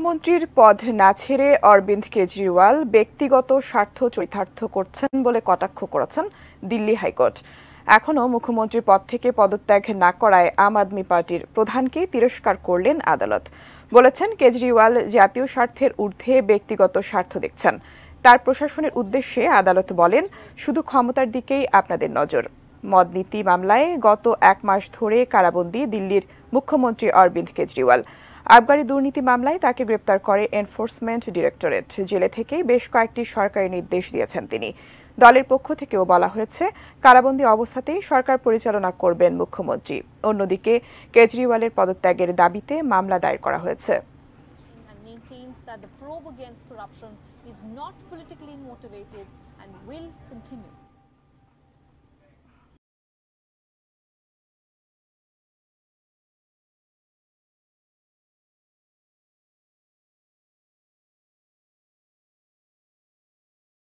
মুখ্যমন্ত্রীর পদ না ছেড়ে অরবিন্দ কেজরিওয়াল ব্যক্তিগত স্বার্থ চরিতার্থ করছেন বলে কটাক্ষ করেছেন দিল্লি হাইকোর্ট। এখনও মুখ্যমন্ত্রীর পদ থেকে পদত্যাগ না করায় আম আদমি পার্টির প্রধানকে তিরস্কার করলেন আদালত। বলেছেন, কেজরিওয়াল জাতীয় স্বার্থের ঊর্ধ্বে ব্যক্তিগত স্বার্থ দেখছেন। তার প্রশাসনের উদ্দেশ্যে আদালত বলেন, শুধু ক্ষমতার দিকেই আপনাদের নজর। মদ নীতি মামলায় গত 1 মাস ধরে কারাবন্দী দিল্লির মুখ্যমন্ত্রী অরবিন্দ কেজরিওয়াল। আবগারি দুর্নীতি মামলায় তাকে গ্রেপ্তার করে এনফোর্সমেন্ট ডিরেক্টরেট। জেলে থেকেই বেশ কয়েকটি সরকারি নির্দেশ দিয়েছেন তিনি। দলের পক্ষ থেকেও বলা হয়েছে, কারাবন্দী অবস্থাতেই সরকার পরিচালনা করবেন মুখ্যমন্ত্রী। অন্যদিকে কেজরিওয়ালের পদত্যাগের দাবিতে মামলা দায়ের করা হয়েছে। That the probe against corruption is not politically motivated and will continue.